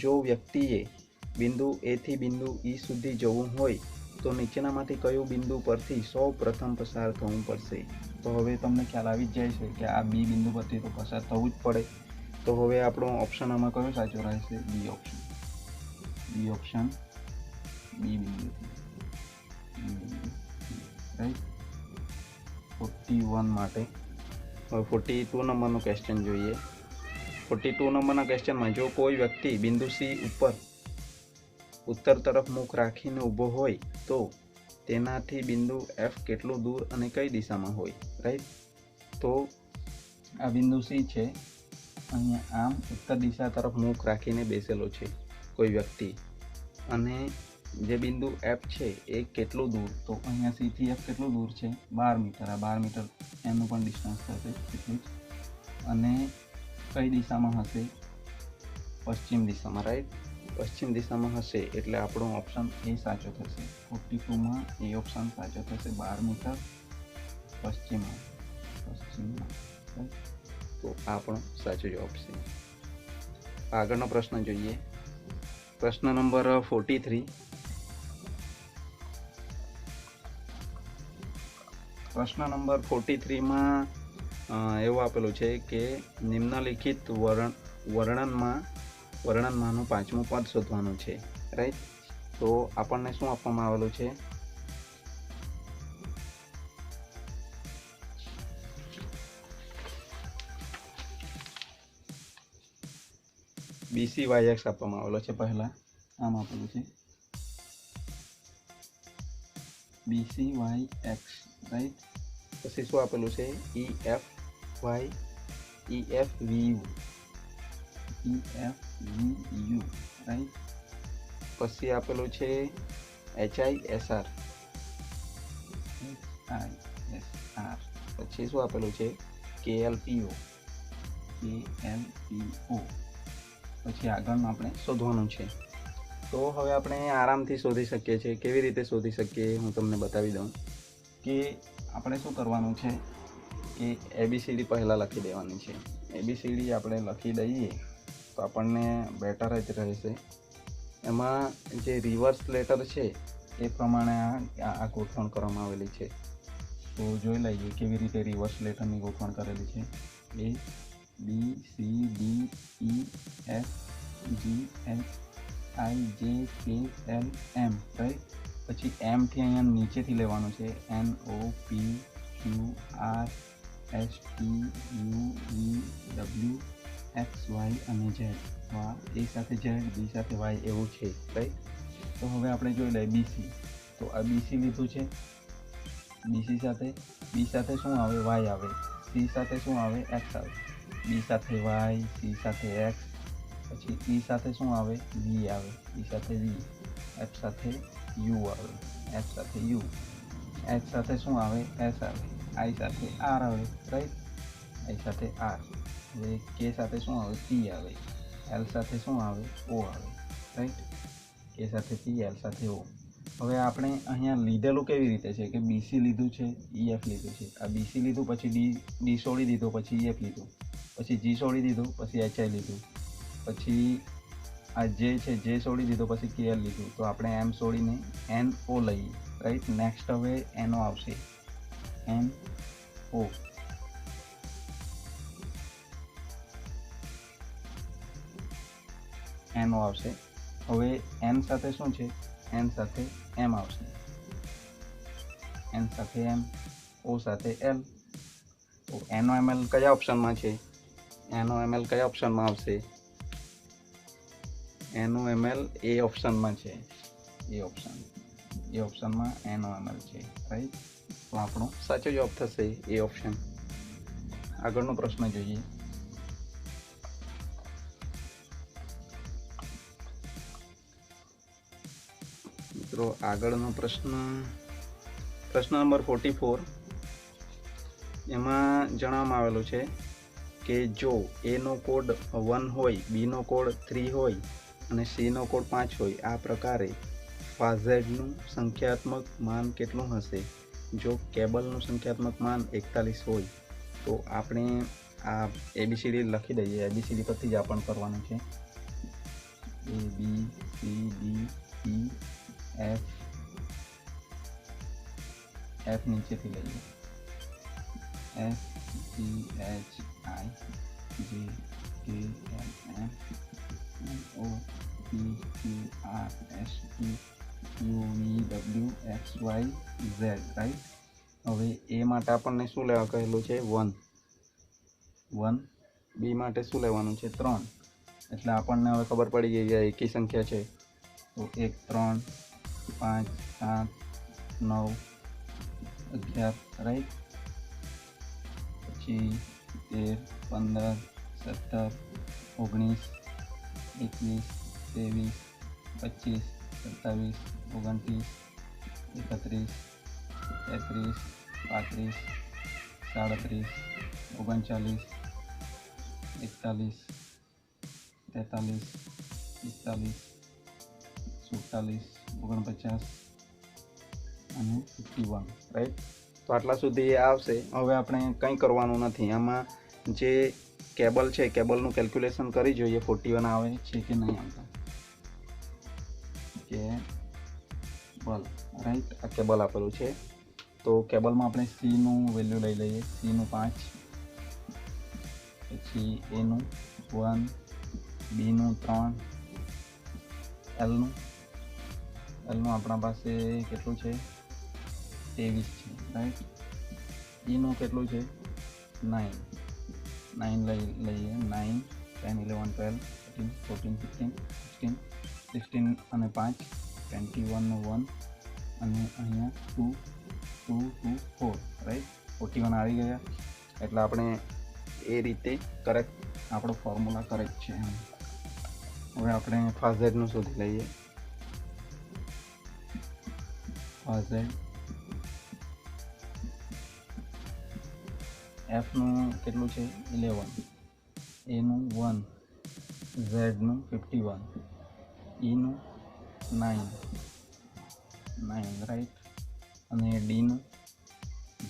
જો વ્યક્તિએ બિંદુ એ થી બિંદુ ઈ સુધી જવું હોય તો નીચેનામાંથી કયું બિંદુ પરથી સૌ પ્રથમ પસાર થવું પડશે? તો હવે તમને ખ્યાલ આવી જ જાય છે કે આ બી બિંદુ પરથી તો પસાર થવું જ પડે. તો હવે આપણો ઓપ્શન આમાં કયો સાચો રહેશે? બી ઓપ્શન. બી ઓપ્શન, બી બિંદુ, રાઈટ. 41 માટે. હવે 42 નંબરનો ક્વેશ્ચન જોઈએ. 42 નંબરના ક્વેશ્ચનમાં જો કોઈ વ્યક્તિ બિંદુ સી ઉપર ઉત્તર તરફ મુખ રાખીને ઊભો હોય તો તેનાથી બિંદુ એફ કેટલું દૂર અને કઈ દિશામાં હોય, રાઈટ. તો આ બિંદુ સી છે, અહીંયા આમ ઉત્તર દિશા તરફ મુખ રાખીને બેસેલો છે કોઈ વ્યક્તિ, અને જે બિંદુ એફ છે એ કેટલું દૂર? તો અહીંયા સી થી એફ કેટલું દૂર છે? 12 મીટર. આ 12 મીટર એનું પણ ડિસ્ટન્સ થશે એટલું જ. અને કઈ દિશામાં હશે? પશ્ચિમ દિશામાં, રાઈટ. પશ્ચિમ દિશામાં હશે એટલે આપણો ઓપ્શન એ સાચો થશે. 42માં એ ઓપ્શન સાચો થશે, 12 મીટર પશ્ચિમમાં, તો આ પણ સાચો જવાબ છે. આગળનો પ્રશ્ન જોઈએ. પ્રશ્ન નંબર 43. પ્રશ્ન નંબર 43માં એવું આપેલું છે કે નિમ્નલિખિત વર્ણનમાંનું 5મું પદ શોધવાનું છે, રાઈટ. તો આપણને શું આપવામાં આવેલું છે? BCYX આપવામાં આવેલો છે. પહેલા આમ આપેલું છે BCYX, રાઈટ. પછી શું આપેલું છે? EFY, EFVU, EFVU, right. પછી આપેલું છે HISR, HISR. પછી શું આપેલું છે? KLPO, KLPO. પછી આગળનું આપણે શોધવાનું છે. તો હવે આપણે આરામથી શોધી શકીએ છીએ. કેવી રીતે શોધી શકીએ હું તમને બતાવી દઉં. કે આપણે શું કરવાનું છે કે ABCD પહેલાં લખી દેવાની છે. ABCD આપણે લખી દઈએ તો આપણને બેટર જ રહેશે. એમાં જે રિવર્સ લેટર છે એ પ્રમાણે આ ગોઠવણ કરવામાં આવેલી છે. તો જોઈ લઈએ કેવી રીતે રિવર્સ લેટરની ગોઠવણ કરેલી છે. A B C D E F G H I J K L M, right. પછી M થી અહીંયા નીચેથી લેવાનું છે. N O P Q R S T U V W X Y અને Z. A સાથે Z, B સાથે Y એવું છે, રાઈટ. તો હવે આપણે જોઈ લઈએ BC. તો આ BC લીધું છે. BC સાથે B સાથે શું આવે? Y આવે. C સાથે શું આવે? X આવે. B સાથે Y, C સાથે X, પછી E સાથે શું આવે? V આવે. E સાથે V, F સાથે U આવે, F સાથે U, H સાથે શું આવે? S આવે, I સાથે R આવે, રાઈટ. I સાથે R. હવે K સાથે શું આવે? P આવે. L સાથે શું આવે? O આવે, રાઈટ. K સાથે P, L સાથે O. હવે આપણે અહીંયા લીધેલું કેવી રીતે છે કે BC લીધું છે, EF લીધું છે. આ BC લીધું, પછી D છોડી દીધું, પછી EF લીધું, પછી G છોડી દીધું, પછી HI લીધું, પછી આ J છે, J છોડી દીધો, પછી KL લીધું. તો આપણે M છોડીને NO લઈએ, રાઈટ. નેક્સ્ટ હવે NO આવશે. NO આવશે. હવે N સાથે શું છે? N સાથે M આવશે. N સાથે M, O સાથે L. તો NOML કયા ઓપ્શનમાં છે? NOML કયા ઓપ્શનમાં આવશે? NOML એ ઓપ્શનમાં છે. એ ઓપ્શનમાં NOML છે, રાઈટ. તો આપણો સાચો જવાબ થશે એ ઓપ્શન. આગળનો પ્રશ્ન જોઈએ. મિત્રો આગળનો પ્રશ્ન નંબર 44. એમાં જણાવવામાં આવેલું છે કે જો A નો કોડ 1 હોય, B નો કોડ 3 હોય અને C નો કોડ 5 હોય, આ પ્રકારે ફાઝેડનું સંખ્યાત્મક માન કેટલું હશે? જો કેબલનું સંખ્યાત્મક માન 41 હોય તો આપણે આ ABCD લખી દઈએ. ABCD પરથી જ આપણને કરવાનું છે. A B C D E F નીચેથી લઈએ. S T H I J K L M N O P Q R S T U V W X Y Z, right. હવે A માટે આપણને શું લેવા કહેલું છે? 1. B માટે શું લેવાનું છે? 3. એટલે આપણને હવે ખબર પડી ગઈ કે એકી સંખ્યા છે. તો 1 3 5 7 9 11, રાઈટ. પછી 13 15 17 19 21 23 25 27 29 30 31 32 33 39 40 41 43 44 45 47 અને 51, રાઈટ. તો આટલા સુધી આવશે. હવે આપણે કંઈ કરવાનું નથી. આમાં જે કેબલ છે, કેબલનું કેલ્ક્યુલેશન કરી જોઈએ 41 આવે છે કે નહીં આવતા. Cable, right. આ કેબલ આપેલું છે. તો કેબલમાં આપણે C નું વેલ્યુ લઈ લઈએ. C નું 5, પછી A નું 1, B નું 3, L નું આપણા પાસે કેટલું છે? 23 છે, રાઈટ. E નું કેટલું છે? 9 લઈએ. 9 10 11 12 13 14 15 16 અને 5 21 નું 1 અને અહીંયા 2 2 2 4, રાઈટ. 41 આવી ગયા. એટલે આપણે એ રીતે કરેક્ટ આપણો ફોર્મ્યુલા કરેક્ટ છે. હવે આપણે ફાઝેડનું શોધી લઈએ. ફાઝેડ F નું કેટલું છે? 11, A નું 1, Z નું 51, E નું 9, રાઈટ. અને D નું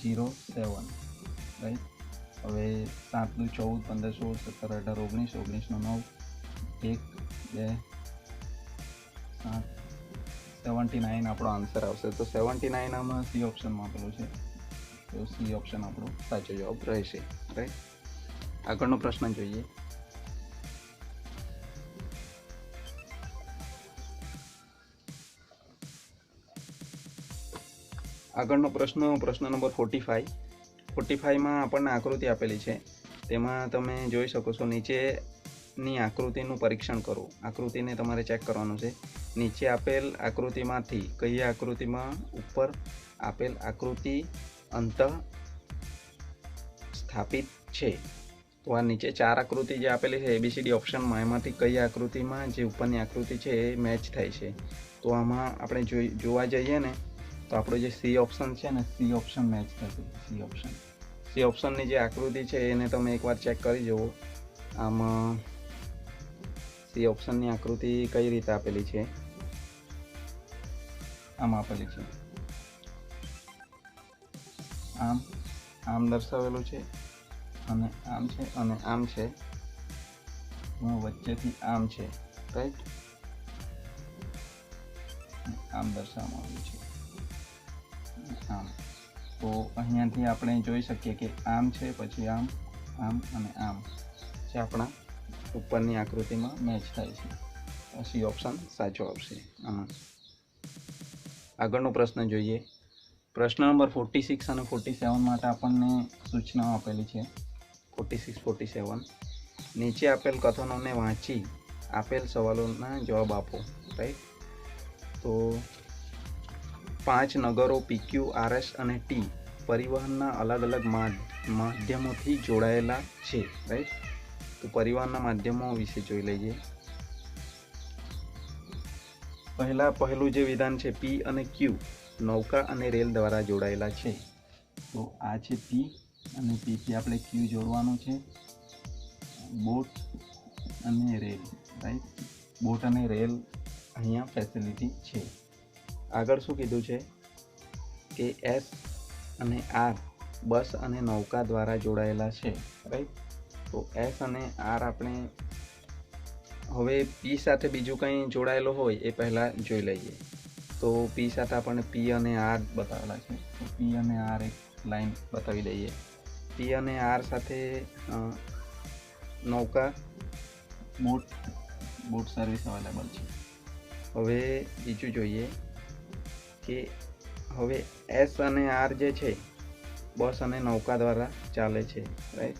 0 7, રાઈટ. હવે 7 નું 14 15 16 17 18 19 19 નું 9 1 2 7 79 આપણો આન્સર આવશે. તો 79 આમાં સી ઓપ્શનમાં આપેલું છે, તો સી ઓપ્શન આપણો સાચો જવાબ રહેશે. રાઈટ. આગળનો પ્રશ્ન જોઈએ. આગળનો પ્રશ્ન નંબર 45માં આપણને આકૃતિ આપેલી છે. તેમાં તમે જોઈ શકો છો, નીચેની આકૃતિનું પરીક્ષણ કરો. આકૃતિને તમારે ચેક કરવાનું છે. નીચે આપેલ આકૃતિમાંથી કઈ આકૃતિમાં ઉપર આપેલ આકૃતિ અંત સ્થાપિત છે? તો આ નીચે 4 આકૃતિ જે આપેલી છે ABCD ઓપ્શનમાં, એમાંથી કઈ આકૃતિમાં જે ઉપરની આકૃતિ છે એ મેચ થાય છે? તો આમાં આપણે જોવા જઈએ ને, તો આપણો જે સી ઓપ્શન છે ને, સી ઓપ્શન મેચ થશે. સી ઓપ્શનની જે આકૃતિ છે એને તમે એકવાર ચેક કરી જુઓ. આમાં સી ઓપ્શનની આકૃતિ કઈ રીતે આપેલી છે? આમ આપેલી છે, આમ દર્શાવેલું છે, અને આમ છે, અને આમ છે, વચ્ચેથી આમ છે. રાઈટ. આમ દર્શાવવામાં આવ્યું છે, આમ. તો અહીંયાથી આપણે જોઈ શકીએ કે આમ છે, પછી આમ, આમ અને આમ જે આપણા ઉપરની આકૃતિમાં મેચ થાય છે. સી ઓપ્શન સાચો આવશે આમાં. આગળનો પ્રશ્ન જોઈએ. પ્રશ્ન નંબર 46 અને 47 માટે આપણને સૂચનાઓ આપેલી છે. 46 47 નીચે આપેલ કથનોને વાંચી આપેલ સવાલોના જવાબ આપો. રાઈટ. તો 5 નગરો PQ, RS અને T પરિવહનના અલગ અલગ માધ્યમોથી જોડાયેલા છે. રાઈટ. તો પરિવહનના માધ્યમો વિશે જોઈ લઈએ. પહેલું જે વિધાન છે, P અને Q નૌકા અને રેલ દ્વારા જોડાયેલા છે. તો આ છે P, અને P થી આપણે Q જોડવાનું છે. બોટ અને રેલ. રાઈટ. બોટ અને રેલ અહીંયા ફેસિલિટી છે. આગળ શું કીધું છે કે S અને R બસ અને નૌકા દ્વારા જોડાયેલા છે. રાઈટ. તો S અને R આપણે હવે P સાથે બીજું કંઈ જોડાયેલું હોય એ પહેલાં જોઈ લઈએ. તો P સાથે આપણને P અને R બતાવેલા છે. તો P અને R એક લાઈન બતાવી દઈએ. P અને R સાથે નૌકા, બોટ સર્વિસ અવેલેબલ છે. હવે બીજું જોઈએ કે હવે S અને R જે છે બસ અને નૌકા દ્વારા ચાલે છે. રાઈટ.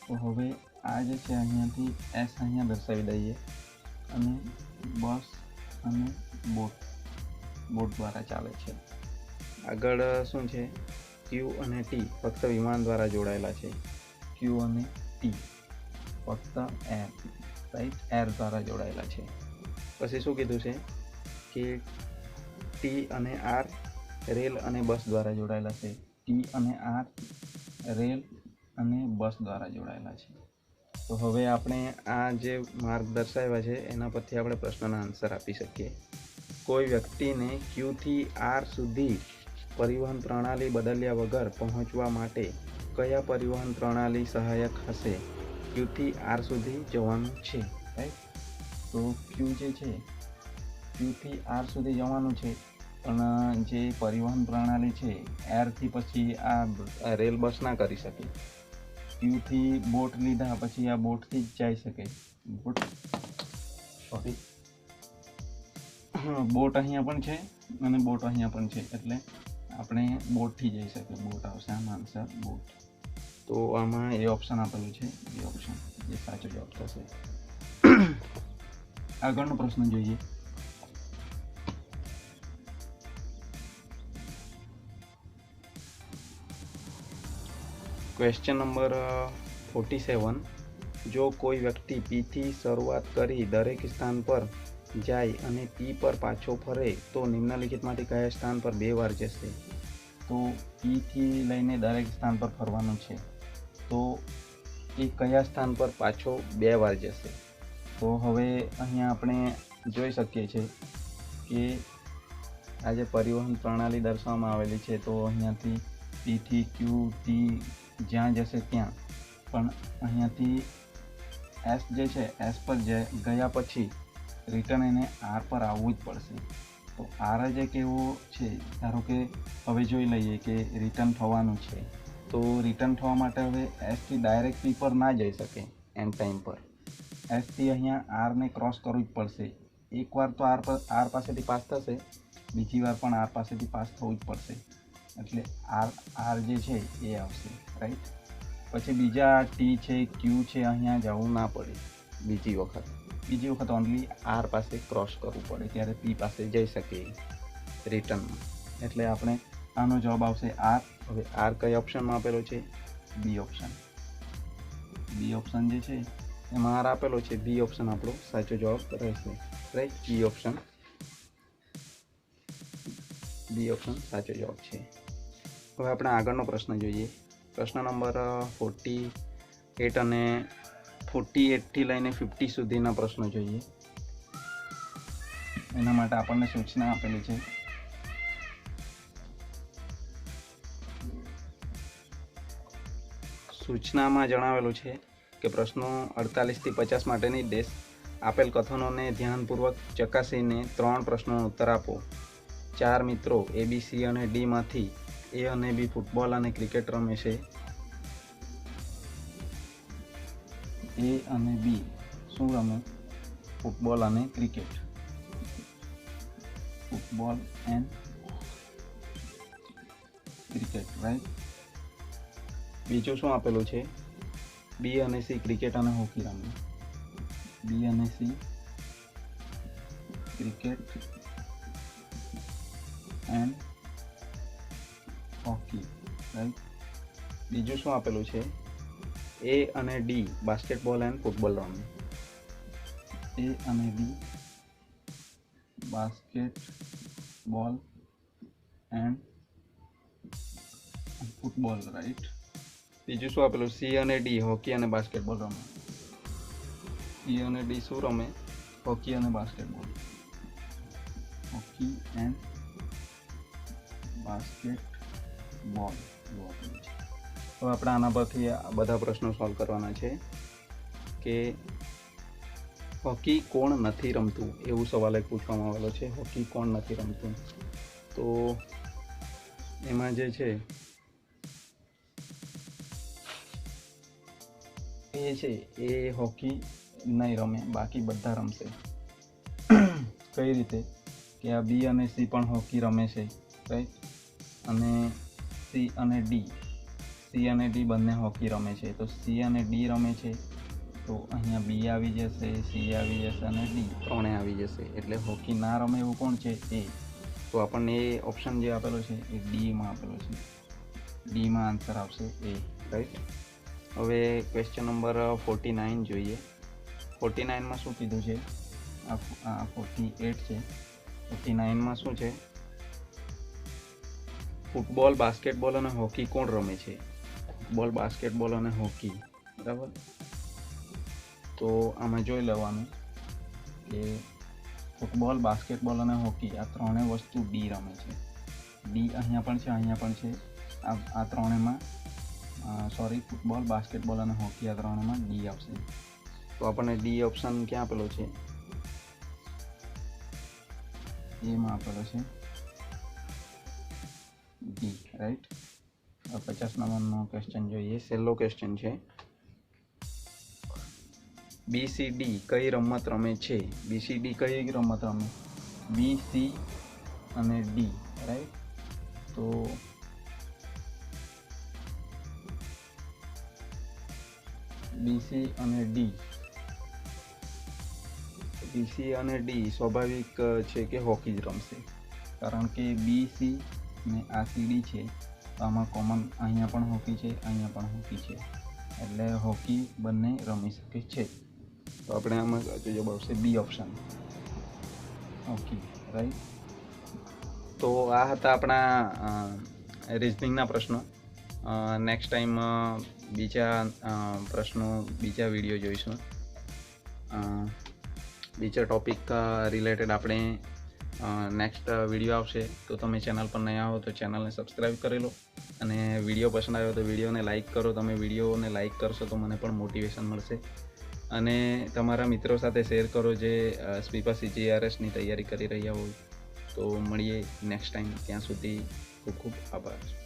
તો હવે આ જે છે અહીંયાથી S અહીંયા દર્શાવી દઈએ, અને બસ અને બોટ દ્વારા ચાલે છે. આગળ શું છે? Q અને T ફક્ત વિમાન દ્વારા જોડાયેલા છે. Q અને T ફક્ત એર, રાઈટ, એર દ્વારા જોડાયેલા છે. પછી શું કીધું છે કે T અને R રેલ અને બસ દ્વારા જોડાયેલા છે. T અને R રેલ અને બસ દ્વારા જોડાયેલા છે. તો હવે આપણે આ જે માર્ગ દર્શાવ્યા છે એના પરથી આપણે પ્રશ્નના આન્સર આપી શકીએ. કોઈ વ્યક્તિને Q થી R સુધી પરિવહન પ્રણાલી બદલ્યા વગર પહોંચવા માટે કયા પરિવહન પ્રણાલી સહાયક હશે? Q થી R સુધી જવાનું છે. રાઈટ. તો Q જે છે, Q થી R સુધી જવાનું છે, પણ જે પરિવહન પ્રણાલી છે એરથી પછી આ રેલ બસ ના કરી શકે. Q થી બોટ લીધા પછી આ બોટથી જ જઈ શકે. બોટ અહીંયા પણ છે અને બોટ અહીંયા પણ છે, એટલે આપણે બોટથી જઈ શકીએ. બોટ આવશે આમાં આન્સર, બોટ. તો આમાં એ ઓપ્શન આપેલું છે, એ ઓપ્શન જે સાચો જવાબ થશે. આગળનો પ્રશ્ન જોઈએ. Question number 47. જો કોઈ વ્યક્તિ P થી શરૂઆત કરી દરેક સ્થાન પર જાય અને P પર પાછો ફરે તો નિમ્નલિખિતમાંથી કયા સ્થાન પર 2 વાર જશે? તો P થી લઈને દરેક સ્થાન પર ફરવાનું છે, તો એ કયા સ્થાન પર પાછો 2 વાર જશે? તો હવે અહીંયા આપણે જોઈ શકીએ છીએ કે આ જે પરિવહન પ્રણાલી દર્શાવવામાં આવેલી છે, તો અહીંયાથી P થી Q, T જ્યાં જશે ત્યાં, પણ અહીંયાથી એસ જે છે એસ પર ગયા પછી રિટર્ન એને આર પર આવવું જ પડશે. તો આર જ એક એવો છે, ધારો કે હવે જોઈ લઈએ કે રિટર્ન થવાનું છે, તો રિટર્ન થવા માટે હવે એસથી ડાયરેક્ટ પી પર ના જઈ શકે એન્ડ ટાઈમ પર. એસથી અહીંયા આરને ક્રોસ કરવું જ પડશે. એકવાર તો આર પાસેથી પાસ થશે, બીજી વાર પણ આર પાસેથી પાસ થવું જ પડશે. એટલે આર જે છે એ આવશે, રાઈટ. પછી બીજા ટી છે, ક્યુ છે, અહીંયા જવું ના પડે. બીજી વખત ઓનલી આર પાસે ક્રોસ કરવું પડે, ત્યારે પી પાસે જઈ શકે રિટર્નમાં. એટલે આપણે આનો જવાબ આવશે આર. હવે આર કઈ ઓપ્શનમાં આપેલો છે? બી ઓપ્શન. બી ઓપ્શન જે છે એમાં આર આપેલો છે. બી ઓપ્શન આપણો સાચો જવાબ રહેશે, રાઈટ. બી ઓપ્શન સાચો જવાબ છે. હવે આપણે આગળનો પ્રશ્ન જોઈએ. પ્રશ્ન નંબર 48 અને 48થી લઈને 50 સુધીના પ્રશ્નો જોઈએ. એના માટે આપણને સૂચના આપેલી છે. સૂચનામાં જણાવેલું છે કે પ્રશ્નો 48 થી 50 માટેની ડેશ આપેલ કથનોને ધ્યાનપૂર્વક ચકાસીને 3 પ્રશ્નોનો ઉત્તર આપો. 4 મિત્રો એ, બી, સી અને ડી માંથી એ અને બી ફૂટબોલ અને ક્રિકેટ રમે છે. એ અને બી શું રમે? ફૂટબોલ અને cricket. Football and cricket, right. બીજું શું આપેલું છે? બી અને સી ક્રિકેટ અને હોકી રમે. બી અને C cricket and hockey, right. બીજું શું આપેલું છે? એ અને ડી બાસ્કેટબોલ એન્ડ ફૂટબોલ રમે. એ અને D basketball and football, right. બીજું શું આપેલું? સી અને ડી હોકી અને બાસ્કેટબોલ રમે. સી અને ડી શું રમે? હોકી અને બાસ્કેટબોલ. Hockey and basketball. હવે આપણે આના પરથી બધા પ્રશ્નો સોલ્વ કરવાના છે કે હોકી કોણ નથી રમતું, એવું સવાલ એક પૂછવામાં આવેલો છે. હોકી કોણ નથી રમતું? તો એમાં જે છે એ હોકી નહીં રમે, બાકી બધા રમશે. કઈ રીતે? કે આ બી અને સી પણ હોકી રમે છે, રાઈટ. અને સી અને ડી બંને હોકી રમે છે. તો સી અને ડી રમે છે, તો અહીંયા બી આવી જશે, સી આવી જશે અને ડી ત્રણે આવી જશે. એટલે હોકી ના રમે એવું કોણ છે? એ. તો આપણને એ ઓપ્શન જે આપેલો છે એ ડીમાં આપેલો છે. ડીમાં આન્સર આવશે એ, રાઈટ. હવે ક્વેશ્ચન નંબર 49 જોઈએ. 49માં શું કીધું છે? આ 48 છે. 49માં શું છે? ફૂટબોલ, બાસ્કેટબોલ અને હોકી કોણ રમે છે? ફૂટબોલ, બાસ્કેટબોલ અને હોકી, બરાબર. તો આમાં જોઈ લેવાનું કે ફૂટબોલ, બાસ્કેટબોલ અને હોકી આ ત્રણેય વસ્તુ ડી રમે છે. ડી અહીંયા પણ છે, અહીંયા પણ છે. આ ત્રણેયમાં ફૂટબોલ, બાસ્કેટબોલ અને હોકી આ ત્રણેયમાં ડી આવશે. તો આપણને ડી ઓપ્શન ક્યાં આપેલો છે? એમાં આપેલો છે ડી, રાઈટ. 50 નંબરનો ક્વેશ્ચન જોઈએ. સહેલો ક્વેશ્ચન છે. BCD કઈ રમત રમે છે? BCD કઈ રમત રમે? બી, સી અને ડી, રાઈટ. તો બીસી અને ડી સ્વાભાવિક છે કે હોકી જ રમશે, કારણ કે બી, સી ને આ સીડી છે, તો આમાં કોમન અહીંયા પણ હોકી છે, અહીંયા પણ હોકી છે. એટલે હોકી બંને રમી શકે છે. તો આપણે આમાં જવાબ આવશે બી ઓપ્શન, હોકી, રાઈટ. તો આ હતા આપણા રિઝનિંગના પ્રશ્નો. નેક્સ્ટ ટાઈમ બીજા પ્રશ્નો, બીજા વિડીયો જોઈશું. બીજા ટોપિક રિલેટેડ આપણે નેક્સ્ટ વિડીયો આવશે. તો તમે ચેનલ પર નયા હો તો ચેનલને સબસ્ક્રાઈબ કરી લો, અને વિડીયો પસંદ આવ્યો તો વિડીયોને લાઇક કરો. તમે વિડીયોને લાઇક કરશો તો મને પણ મોટિવેશન મળશે અને તમારા મિત્રો સાથે શેર કરો જે સ્પીપા CGRSની તૈયારી કરી રહ્યા હોય. તો મળીએ નેક્સ્ટ ટાઈમ. ત્યાં સુધી ખૂબ ખૂબ આભાર.